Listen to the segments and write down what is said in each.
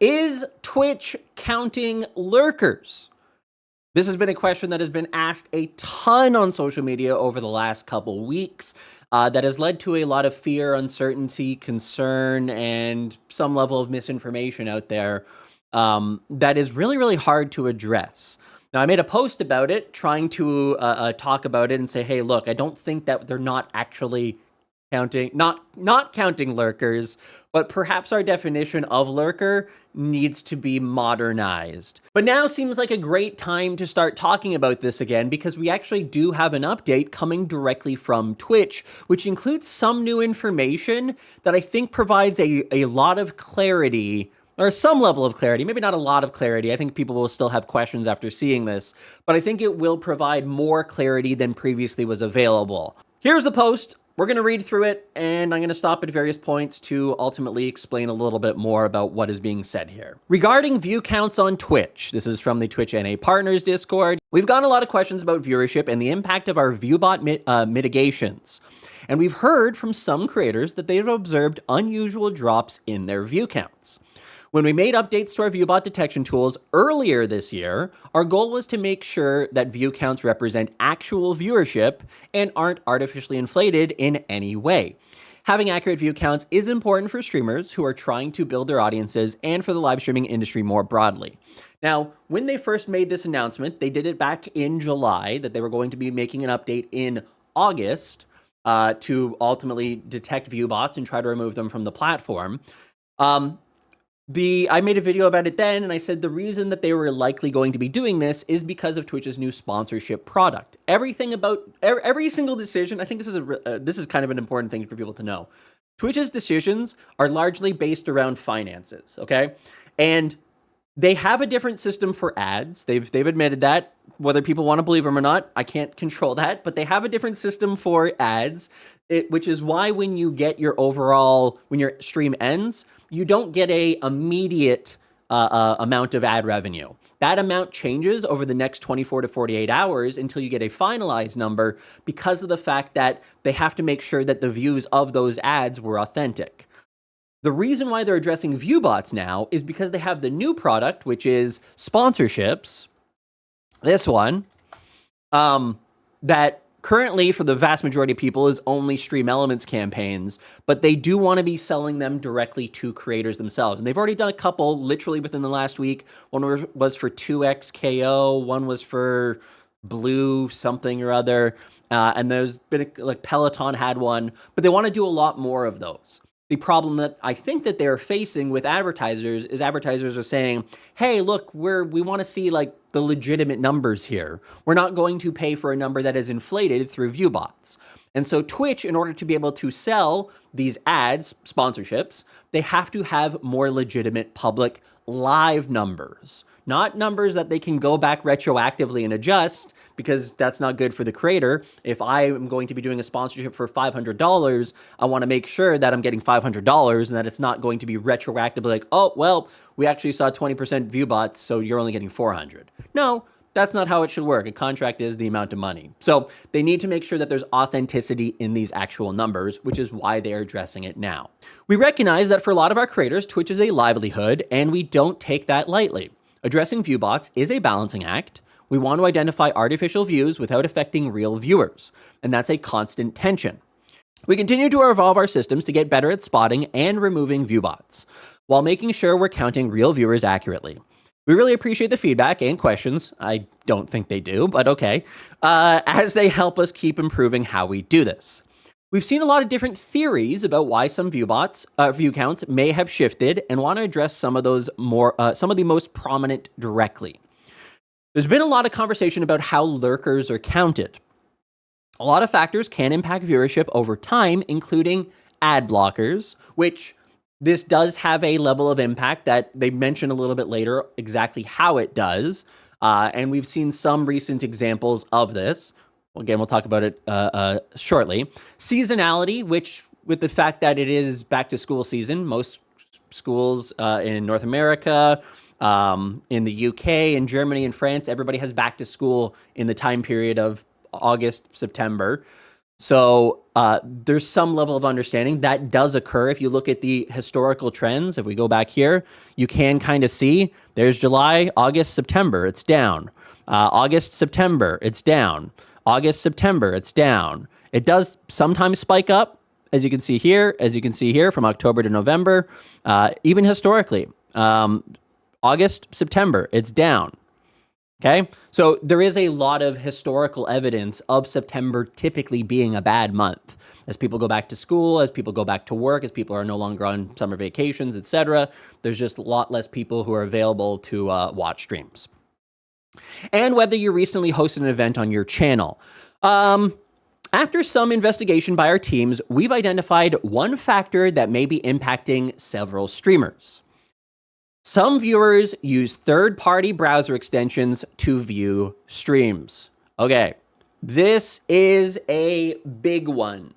Is Twitch counting lurkers? This has been a question that has been asked a ton on social media over the last couple weeks that has led to a lot of fear, uncertainty, concern, and some level of misinformation out there that is really, really hard to address. Now, I made a post about it trying to talk about it and say, hey, look, I don't think that they're not actually counting, not counting lurkers, but perhaps our definition of lurker needs to be modernized. But now seems like a great time to start talking about this again, because we actually do have an update coming directly from Twitch, which includes some new information that I think provides a lot of clarity, or some level of clarity, maybe not a lot of clarity. I think people will still have questions after seeing this, but I think it will provide more clarity than previously was available. Here's the post. We're going to read through it, and I'm going to stop at various points to ultimately explain a little bit more about what is being said here. Regarding view counts on Twitch, this is from the Twitch NA Partners Discord. We've gotten a lot of questions about viewership and the impact of our viewbot mitigations. And we've heard from some creators that they've observed unusual drops in their view counts. When we made updates to our viewbot detection tools earlier this year, our goal was to make sure that view counts represent actual viewership and aren't artificially inflated in any way. Having accurate view counts is important for streamers who are trying to build their audiences and for the live streaming industry more broadly. Now, when they first made this announcement, they did it back in July, that they were going to be making an update in August to ultimately detect view bots and try to remove them from the platform. I made a video about it then, and I said the reason that they were likely going to be doing this is because of Twitch's new sponsorship product. Every single decision, I think this is kind of an important thing for people to know. Twitch's decisions are largely based around finances, okay? And they have a different system for ads. They've admitted that. Whether people want to believe them or not, I can't control that, but they have a different system for ads, which is why when you get your when your stream ends, you don't get a immediate amount of ad revenue. That amount changes over the next 24 to 48 hours until you get a finalized number because of the fact that they have to make sure that the views of those ads were authentic. The reason why they're addressing viewbots now is because they have the new product, which is sponsorships. This one, that currently for the vast majority of people is only Stream Elements campaigns, but they do want to be selling them directly to creators themselves. And they've already done a couple literally within the last week. One was for 2XKO, one was for Blue something or other, and there's been like Peloton had one, but they want to do a lot more of those. The problem that I think that they're facing with advertisers is advertisers are saying, hey, look, we want to see like the legitimate numbers here. We're not going to pay for a number that is inflated through viewbots. And so Twitch, in order to be able to sell these ads, sponsorships, they have to have more legitimate public live numbers, not numbers that they can go back retroactively and adjust, because that's not good for the creator. If I am going to be doing a sponsorship for $500, I want to make sure that I'm getting $500 and that it's not going to be retroactively like, oh, well, we actually saw 20% view bots, so you're only getting 400. No, that's not how it should work. A contract is the amount of money. So they need to make sure that there's authenticity in these actual numbers, which is why they're addressing it now. We recognize that for a lot of our creators, Twitch is a livelihood, and we don't take that lightly. Addressing viewbots is a balancing act. We want to identify artificial views without affecting real viewers, and that's a constant tension. We continue to evolve our systems to get better at spotting and removing viewbots, while making sure we're counting real viewers accurately. We really appreciate the feedback and questions. I don't think they do, but okay, as they help us keep improving how we do this. We've seen a lot of different theories about why some view counts may have shifted, and want to address some of the most prominent directly. There's been a lot of conversation about how lurkers are counted. A lot of factors can impact viewership over time, including ad blockers, which this does have a level of impact that they mention a little bit later exactly how it does. And we've seen some recent examples of this. Again, we'll talk about it shortly. Seasonality, which with the fact that it is back to school season, most schools in North America, in the UK, in Germany, and France, everybody has back to school in the time period of August, September. So there's some level of understanding that does occur. If you look at the historical trends, if we go back here, you can kind of see there's July, August, September, it's down. August, September, it's down. August, September, it's down. It does sometimes spike up, as you can see here, from October to November, even historically. August, September, it's down. Okay, so there is a lot of historical evidence of September typically being a bad month. As people go back to school, as people go back to work, as people are no longer on summer vacations, etc., there's just a lot less people who are available to watch streams. And whether you recently hosted an event on your channel. After some investigation by our teams, we've identified one factor that may be impacting several streamers. Some viewers use third-party browser extensions to view streams. Okay, this is a big one.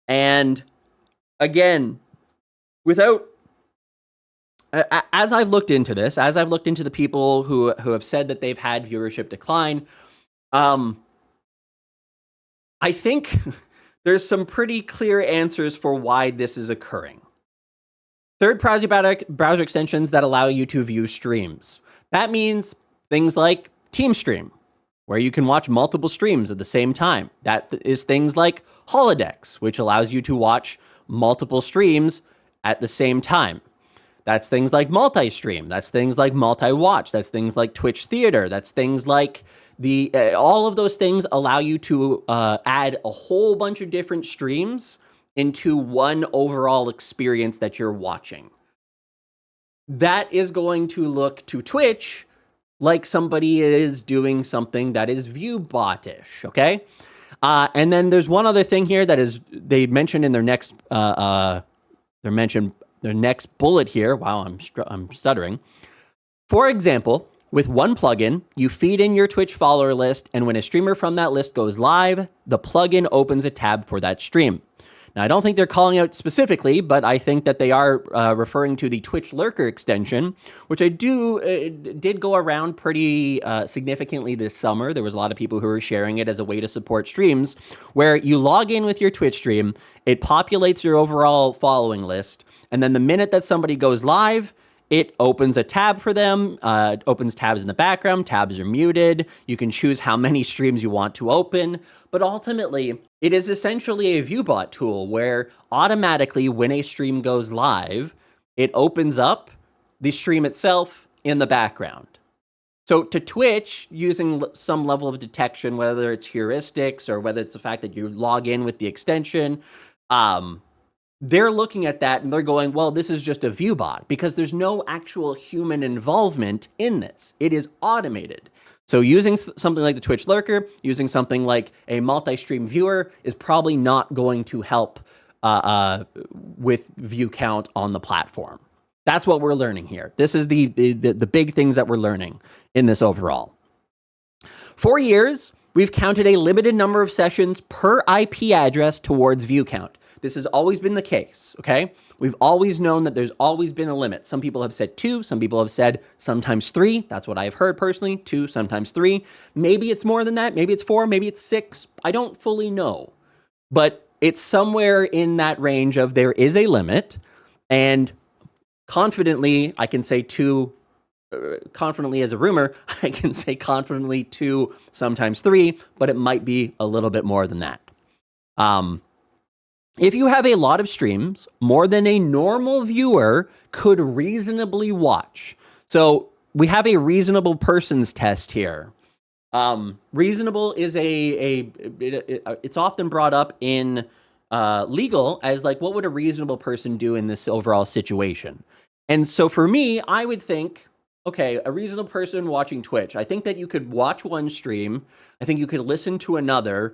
And again, as I've looked into this, as I've looked into the people who have said that they've had viewership decline, I think there's some pretty clear answers for why this is occurring. Third-party browser extensions that allow you to view streams. That means things like TeamStream, where you can watch multiple streams at the same time. That is things like Holodex, which allows you to watch multiple streams at the same time. That's things like multi-stream. That's things like multi-watch. That's things like Twitch Theater. That's things like all of those things allow you to add a whole bunch of different streams into one overall experience that you're watching. That is going to look to Twitch like somebody is doing something that is view-bot-ish, okay? And then there's one other thing here that is they mentioned in their next their next bullet here. Wow, I'm stuttering. For example, with one plugin, you feed in your Twitch follower list, and when a streamer from that list goes live, the plugin opens a tab for that stream. Now, I don't think they're calling out specifically, but I think that they are referring to the Twitch Lurker extension, which I did go around pretty significantly this summer. There was a lot of people who were sharing it as a way to support streams, where you log in with your Twitch stream, it populates your overall following list, and then the minute that somebody goes live, it opens a tab for them, opens tabs in the background, tabs are muted, you can choose how many streams you want to open, but ultimately, it is essentially a ViewBot tool where automatically when a stream goes live, it opens up the stream itself in the background. So to Twitch, using some level of detection, whether it's heuristics or whether it's the fact that you log in with the extension, they're looking at that and they're going, well, this is just a ViewBot because there's no actual human involvement in this. It is automated. So using something like the Twitch Lurker, using something like a multi-stream viewer is probably not going to help with view count on the platform. That's what we're learning here. This is the big things that we're learning in this overall. For years, we've counted a limited number of sessions per IP address towards view count. This has always been the case, okay? We've always known that there's always been a limit. Some people have said 2, some people have said sometimes 3. That's what I've heard personally, 2, sometimes 3. Maybe it's more than that, maybe it's 4, maybe it's 6. I don't fully know. But it's somewhere in that range of there is a limit, and confidently, I can say 2, confidently as a rumor, I can say confidently 2, sometimes 3, but it might be a little bit more than that. If you have a lot of streams, more than a normal viewer could reasonably watch. So we have a reasonable person's test here. Reasonable is it's often brought up in legal as like, what would a reasonable person do in this overall situation? And so for me, I would think, okay, a reasonable person watching Twitch, I think that you could watch one stream. I think you could listen to another.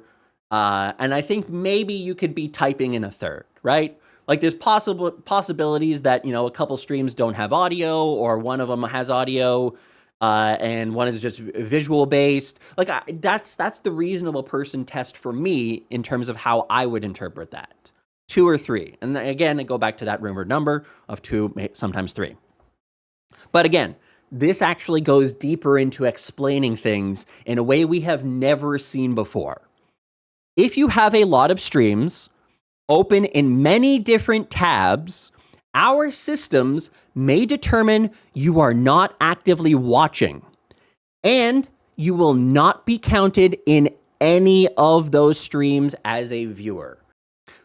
And I think maybe you could be typing in a third, right? Like there's possibilities that, a couple streams don't have audio or one of them has audio and one is just visual based. Like that's the reasonable person test for me in terms of how I would interpret that. 2 or 3. And again, I go back to that rumored number of 2, sometimes 3. But again, this actually goes deeper into explaining things in a way we have never seen before. If you have a lot of streams open in many different tabs, our systems may determine you are not actively watching, and you will not be counted in any of those streams as a viewer.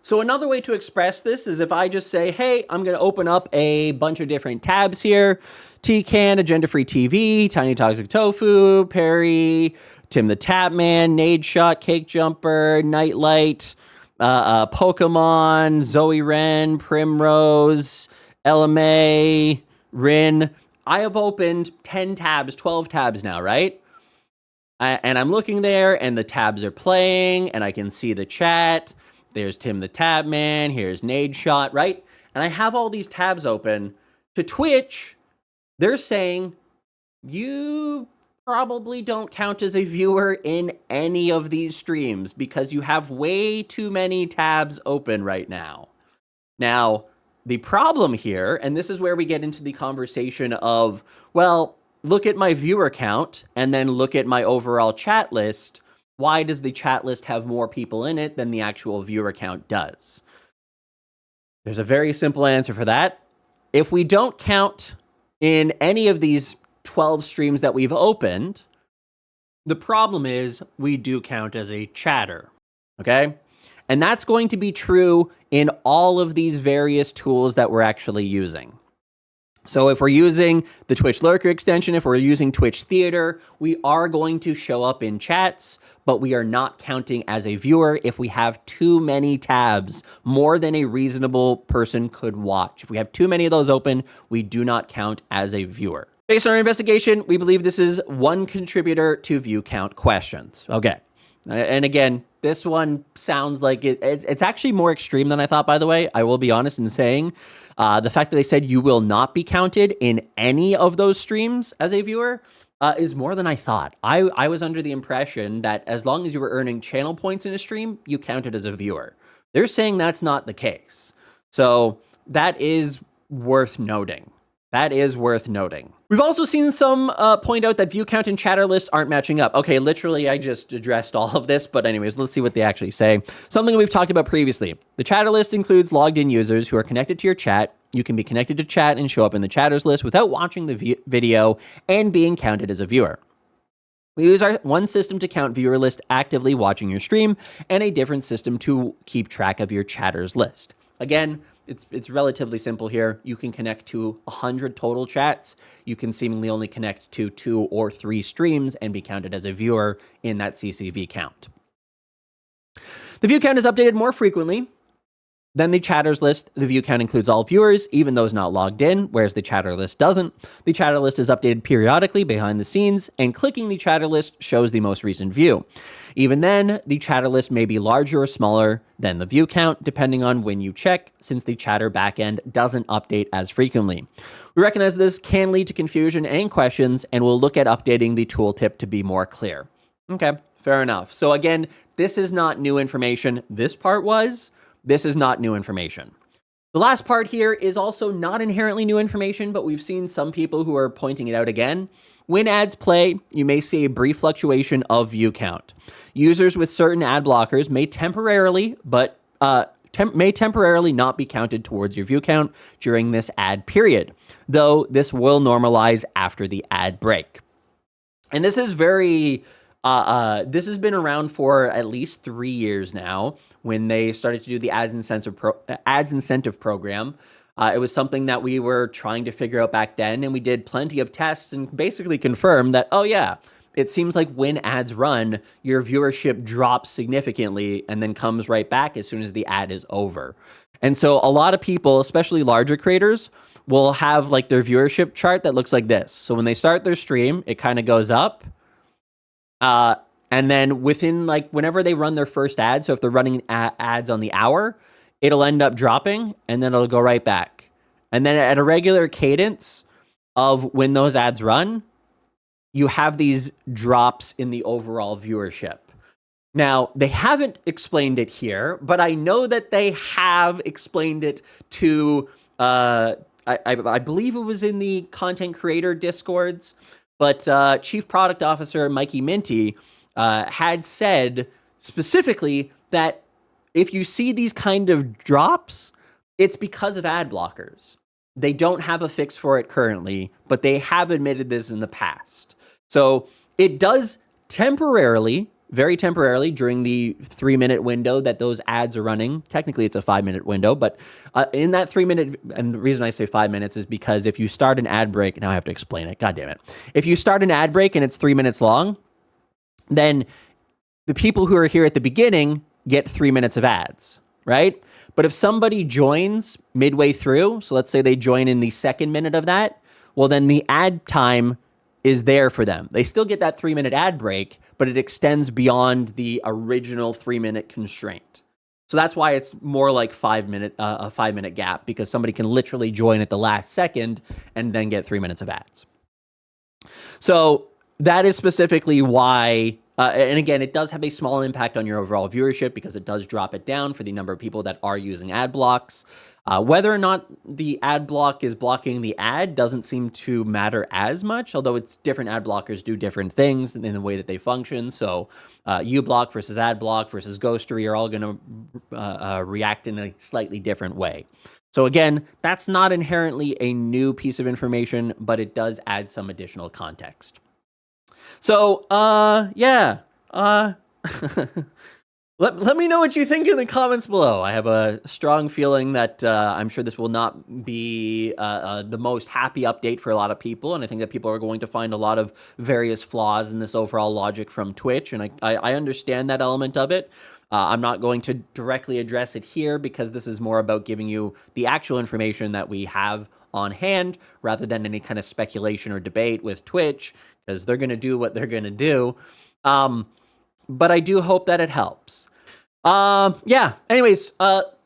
So another way to express this is if I just say, hey, I'm going to open up a bunch of different tabs here. TCAN, Agenda Free TV, Tiny Toxic Tofu, Perry, Tim the Tapman, Nade Shot, Cake Jumper, Nightlight, Pokemon, Zoe Wren, Primrose, LMA, Rin. I have opened 10 tabs, 12 tabs now, right? And I'm looking there, and the tabs are playing, and I can see the chat. There's Tim the Tapman, here's Nade Shot, right? And I have all these tabs open. To Twitch, they're saying, you probably don't count as a viewer in any of these streams because you have way too many tabs open right now. Now, the problem here, and this is where we get into the conversation of, well, look at my viewer count and then look at my overall chat list. Why does the chat list have more people in it than the actual viewer count does? There's a very simple answer for that. If we don't count in any of these 12 streams that we've opened, the problem is we do count as a chatter, okay? And that's going to be true in all of these various tools that we're actually using. So if we're using the Twitch Lurker extension, if we're using Twitch Theater, we are going to show up in chats, but we are not counting as a viewer if we have too many tabs, more than a reasonable person could watch. If we have too many of those open, we do not count as a viewer. Based on our investigation, we believe this is one contributor to view count questions. Okay. And again, this one sounds like it's actually more extreme than I thought, by the way. I will be honest in saying the fact that they said you will not be counted in any of those streams as a viewer is more than I thought. I was under the impression that as long as you were earning channel points in a stream, you counted as a viewer. They're saying that's not the case. So that is worth noting. That is worth noting. We've also seen some point out that view count and chatter lists aren't matching up. Okay, literally, I just addressed all of this, but anyways, let's see what they actually say. Something we've talked about previously. The chatter list includes logged in users who are connected to your chat. You can be connected to chat and show up in the chatters list without watching the video and being counted as a viewer. We use our one system to count viewer list actively watching your stream and a different system to keep track of your chatters list. Again, it's relatively simple here. You can connect to 100 total chats. You can seemingly only connect to 2 or 3 streams and be counted as a viewer in that CCV count. The view count is updated more frequently than the chatters list. The view count includes all viewers, even those not logged in, whereas the chatter list doesn't. The chatter list is updated periodically behind the scenes, and clicking the chatter list shows the most recent view. Even then, the chatter list may be larger or smaller than the view count, depending on when you check, since the chatter backend doesn't update as frequently. We recognize this can lead to confusion and questions, and we'll look at updating the tooltip to be more clear. Okay, fair enough. So again, this is not new information. This part was. This is not new information. The last part here is also not inherently new information, but we've seen some people who are pointing it out again. When ads play, you may see a brief fluctuation of view count. Users with certain ad blockers may temporarily not be counted towards your view count during this ad period, though this will normalize after the ad break. And this is this has been around for at least 3 years now when they started to do the ads incentive program. It was something that we were trying to figure out back then, and we did plenty of tests and basically confirmed that, oh yeah, it seems like when ads run, your viewership drops significantly and then comes right back as soon as the ad is over. And so a lot of people, especially larger creators, will have like their viewership chart that looks like this. So when they start their stream, it kind of goes up. And then within like whenever they run their first ad, so if they're running ads on the hour, it'll end up dropping and then it'll go right back. And then at a regular cadence of when those ads run, you have these drops in the overall viewership. Now, they haven't explained it here, but I know that they have explained it to I believe it was in the content creator discords, but Chief Product Officer Mikey Minty had said specifically that if you see these kind of drops, it's because of ad blockers. They don't have a fix for it currently, but they have admitted this in the past. So it does temporarily, very temporarily, during the 3-minute window that those ads are running. Technically, it's a 5-minute window, but in that 3-minute, and the reason I say 5 minutes is because if you start an ad break, now I have to explain it, God damn it. If you start an ad break and it's 3 minutes long, then the people who are here at the beginning get 3 minutes of ads, right? But if somebody joins midway through, so let's say they join in the 2nd minute of that, well, then the ad time is there for them. They still get that 3-minute ad break, but it extends beyond the original 3-minute constraint. So that's why it's more like a 5-minute gap, because somebody can literally join at the last second and then get 3 minutes of ads. So that is specifically why, and again, it does have a small impact on your overall viewership because it does drop it down for the number of people that are using ad blocks. Whether or not the ad block is blocking the ad doesn't seem to matter as much, although it's different ad blockers do different things in the way that they function. So uBlock versus ad block versus Ghostery are all going to react in a slightly different way. So again, that's not inherently a new piece of information, but it does add some additional context. So, yeah, let me know what you think in the comments below. I have a strong feeling that I'm sure this will not be the most happy update for a lot of people, and I think that people are going to find a lot of various flaws in this overall logic from Twitch, and I understand that element of it. I'm not going to directly address it here because this is more about giving you the actual information that we have on hand rather than any kind of speculation or debate with Twitch, because they're going to do what they're going to do. But I do hope that it helps. Yeah, anyways,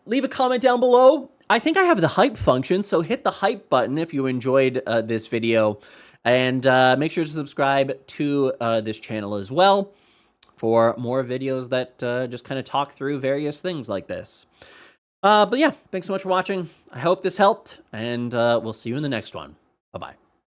leave a comment down below. I think I have the hype function, so hit the hype button if you enjoyed this video. And make sure to subscribe to this channel as well for more videos that just kind of talk through various things like this. But yeah, thanks so much for watching. I hope this helped, and we'll see you in the next one. Bye-bye.